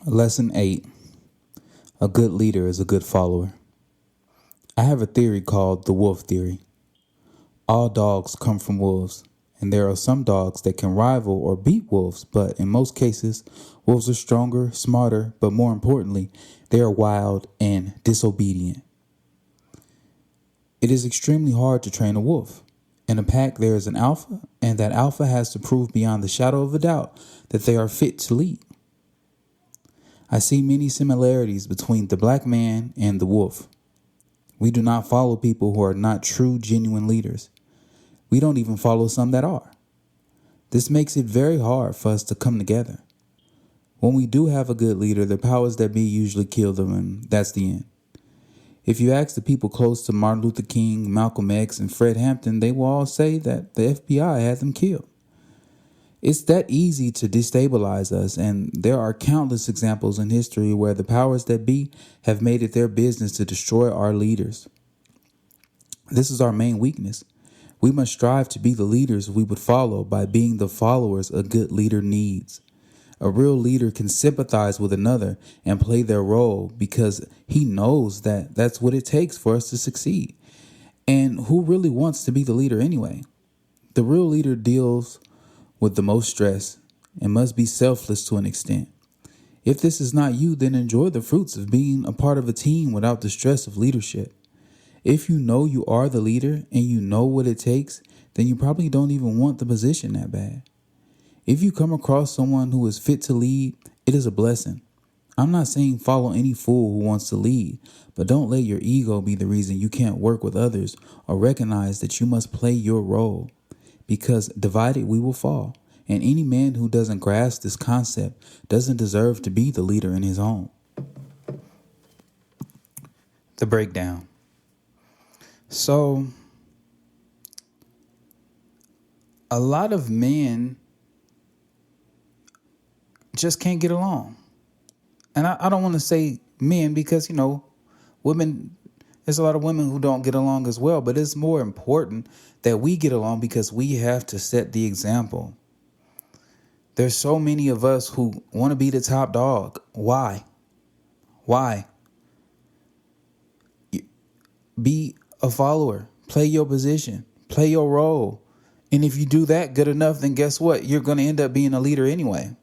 Lesson 8. A good leader is a good follower. I have a theory called the wolf theory. All dogs come from wolves, and there are some dogs that can rival or beat wolves, but in most cases, wolves are stronger, smarter, but more importantly, they are wild and disobedient. It is extremely hard to train a wolf. In a pack, there is an alpha, and that alpha has to prove beyond the shadow of a doubt that they are fit to lead. I see many similarities between the black man and the wolf. We do not follow people who are not true, genuine leaders. We don't even follow some that are. This makes it very hard for us to come together. When we do have a good leader, the powers that be usually kill them, and that's the end. If you ask the people close to Martin Luther King, Malcolm X, and Fred Hampton, they will all say that the FBI had them killed. It's that easy to destabilize us, and there are countless examples in history where the powers that be have made it their business to destroy our leaders. This is our main weakness. We must strive to be the leaders we would follow by being the followers a good leader needs. A real leader can sympathize with another and play their role because he knows that that's what it takes for us to succeed. And who really wants to be the leader anyway? The real leader deals with the most stress and must be selfless to an extent. If this is not you, then enjoy the fruits of being a part of a team without the stress of leadership. If you know you are the leader and you know what it takes, then you probably don't even want the position that bad. If you come across someone who is fit to lead, it is a blessing. I'm not saying follow any fool who wants to lead, but don't let your ego be the reason you can't work with others or recognize that you must play your role. Because divided we will fall, and any man who doesn't grasp this concept doesn't deserve to be the leader in his home. The breakdown. So, a lot of men just can't get along. And I don't want to say men because, women, there's a lot of women who don't get along as well, but it's more important that we get along because we have to set the example. There's so many of us who want to be the top dog. Why? Be a follower. Play your position. Play your role. And if you do that good enough, then guess what? You're going to end up being a leader anyway.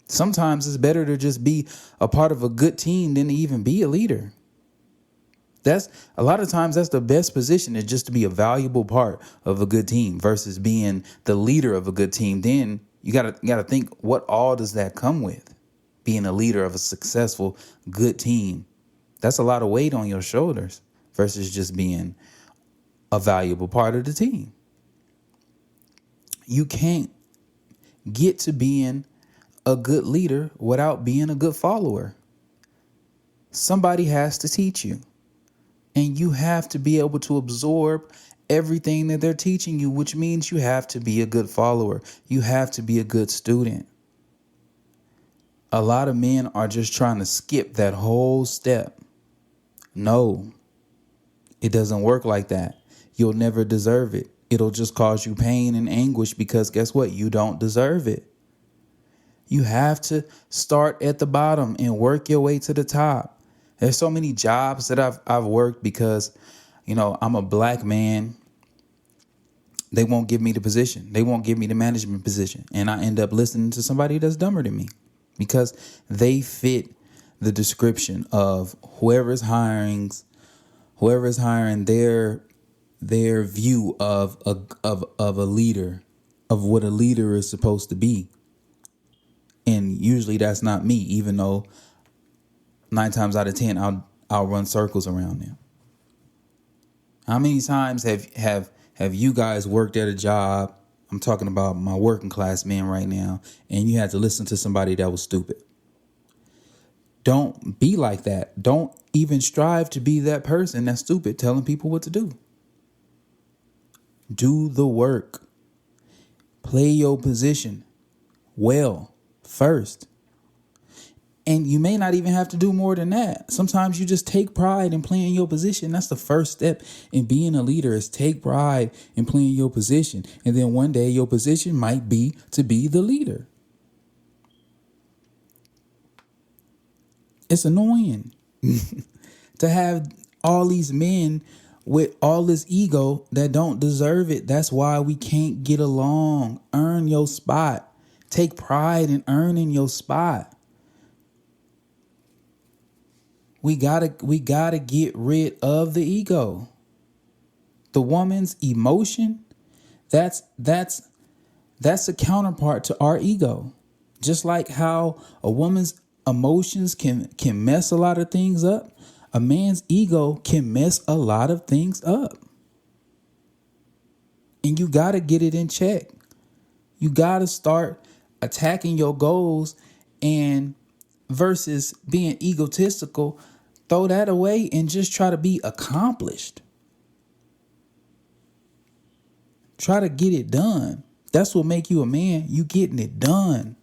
Sometimes it's better to just be a part of a good team than to even be a leader. That's a lot of times that's the best position, is just to be a valuable part of a good team versus being the leader of a good team. Then you gotta think, what all does that come with? Being a leader of a successful, good team. That's a lot of weight on your shoulders versus just being a valuable part of the team. You can't get to being a good leader without being a good follower. Somebody has to teach you. And you have to be able to absorb everything that they're teaching you, which means you have to be a good follower. You have to be a good student. A lot of men are just trying to skip that whole step. No, it doesn't work like that. You'll never deserve it. It'll just cause you pain and anguish because guess what? You don't deserve it. You have to start at the bottom and work your way to the top. There's so many jobs that I've worked because, I'm a black man. They won't give me the position. They won't give me the management position. And I end up listening to somebody that's dumber than me because they fit the description of whoever's hiring their view of a leader, of what a leader is supposed to be. And usually that's not me, even though 9 times out of 10, I'll run circles around them. How many times have you guys worked at a job? I'm talking about my working class men right now, and you had to listen to somebody that was stupid. Don't be like that. Don't even strive to be that person that's stupid, telling people what to do. Do the work. Play your position well first. And you may not even have to do more than that. Sometimes you just take pride in playing your position. That's the first step in being a leader, is take pride in playing your position. And then one day your position might be to be the leader. It's annoying to have all these men with all this ego that don't deserve it. That's why we can't get along. Earn your spot. Take pride in earning your spot. We gotta get rid of the ego. The woman's emotion, that's a counterpart to our ego. Just like how a woman's emotions can mess a lot of things up, a man's ego can mess a lot of things up. And you got to get it in check. You got to start attacking your goals, and versus being egotistical, throw that away and just try to be accomplished. Try to get it done. That's what make you a man. You getting it done.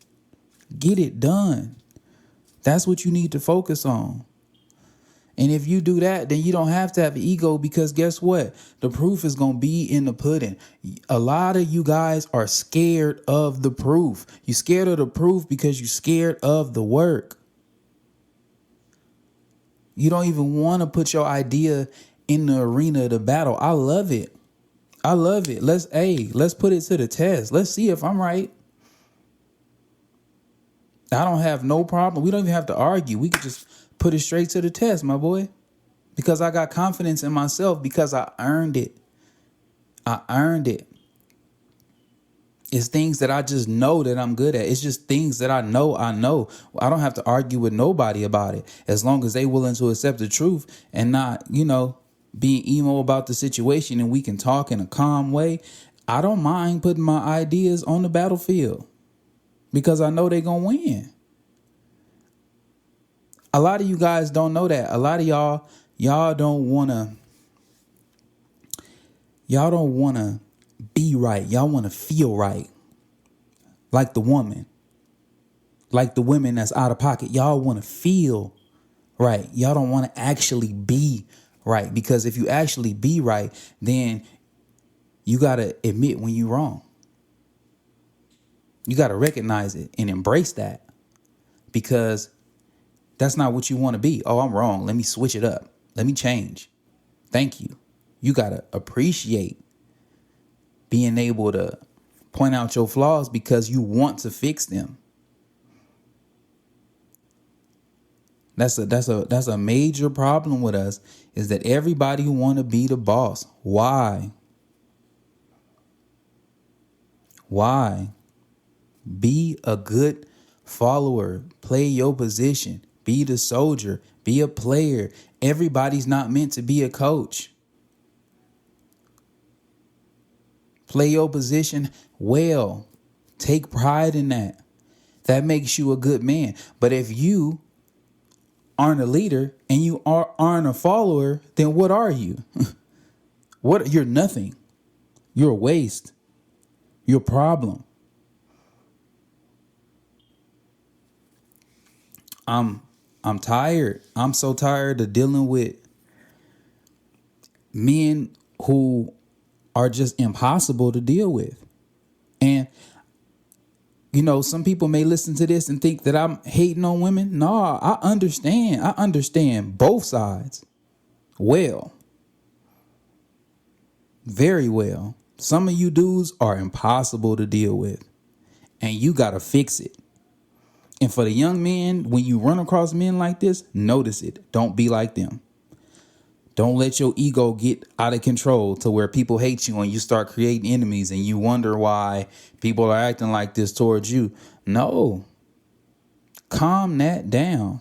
Get it done. That's what you need to focus on. And if you do that, then you don't have to have an ego, because guess what? The proof is going to be in the pudding. A lot of you guys are scared of the proof. You're scared of the proof because you're scared of the work. You don't even want to put your idea in the arena of the battle. I love it. I love it. Let's put it to the test. Let's see if I'm right. I don't have no problem. We don't even have to argue. We could just put it straight to the test, my boy. Because I got confidence in myself, because I earned it. I earned it. It's things that I just know that I'm good at. It's just things that I know. I don't have to argue with nobody about it, as long as they willing to accept the truth and not, being emo about the situation, and we can talk in a calm way. I don't mind putting my ideas on the battlefield, because I know they're going to win. A lot of you guys don't know that. A lot of y'all don't want to be right. Y'all want to feel right. Like the woman. Like the women that's out of pocket. Y'all want to feel right. Y'all don't want to actually be right. Because if you actually be right, then you got to admit when you're wrong. You got to recognize it and embrace that, because that's not what you want to be. Oh, I'm wrong. Let me switch it up. Let me change. Thank you. You got to appreciate being able to point out your flaws because you want to fix them. That's a major problem with us, is that everybody want to be the boss. Why? Be a good follower. Play your position. Be the soldier. Be a player. Everybody's not meant to be a coach. Play your position well. Take pride in that. That makes you a good man. But if you aren't a leader and you aren't a follower, then what are you? You're nothing. You're a waste. You're a problem. I'm tired. I'm so tired of dealing with men who are just impossible to deal with. And, some people may listen to this and think that I'm hating on women. No, I understand. I understand both sides well. Very well. Some of you dudes are impossible to deal with, and you got to fix it. And for the young men, when you run across men like this, notice it. Don't be like them. Don't let your ego get out of control to where people hate you and you start creating enemies and you wonder why people are acting like this towards you. No. Calm that down.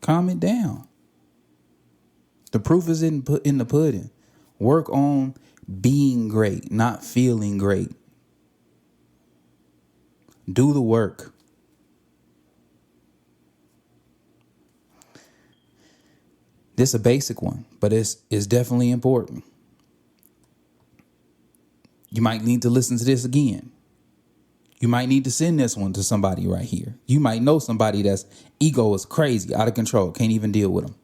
Calm it down. The proof is in the pudding. Work on being great, not feeling great. Do the work. This is a basic one, but it's definitely important. You might need to listen to this again. You might need to send this one to somebody right here. You might know somebody that's ego is crazy, out of control, can't even deal with them.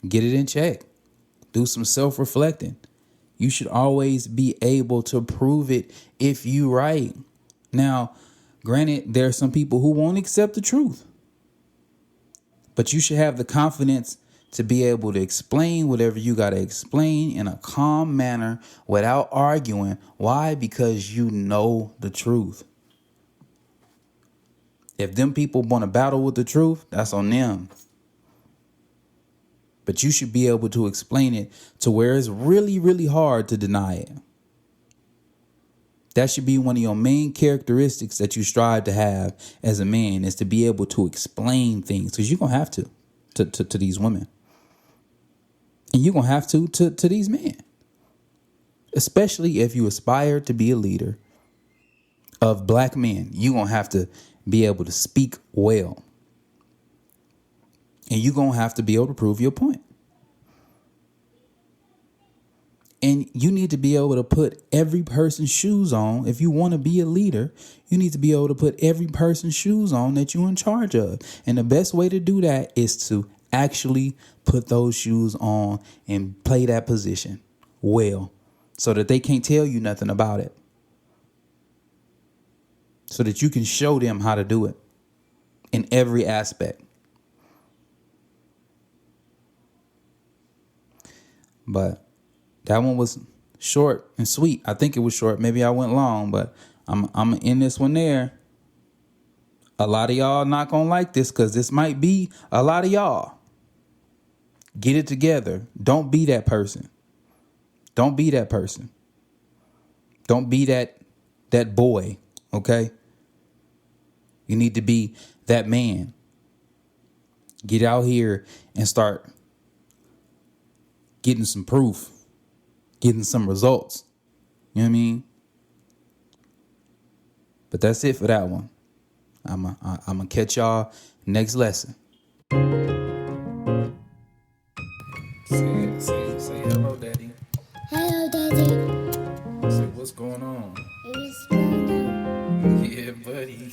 Get it in check. Do some self-reflecting. You should always be able to prove it if you right. Now, granted, there are some people who won't accept the truth. But you should have the confidence to be able to explain whatever you got to explain in a calm manner without arguing. Why? Because you know the truth. If them people want to battle with the truth, that's on them. But you should be able to explain it to where it's really, really hard to deny it. That should be one of your main characteristics that you strive to have as a man, is to be able to explain things, because you're going to have to these women. And you're going to have to these men, especially if you aspire to be a leader of black men. You're going to have to be able to speak well. And you're going to have to be able to prove your point. And you need to be able to put every person's shoes on. If you want to be a leader, you need to be able to put every person's shoes on that you're in charge of. And the best way to do that is to actually put those shoes on and play that position well, so that they can't tell you nothing about it. So that you can show them how to do it in every aspect. But that one was short and sweet. I think it was short. Maybe I went long, but I'm gonna end this one there. A lot of y'all not gonna like this, because this might be a lot of y'all. Get it together. Don't be that person. Don't be that person. Don't be that boy, okay? You need to be that man. Get out here and start getting some proof, getting some results. You know what I mean? But that's it for that one. I'm gonna catch y'all next lesson. Say hello, Daddy. Hello, Daddy. Say what's going on. What's going on? Yeah, buddy.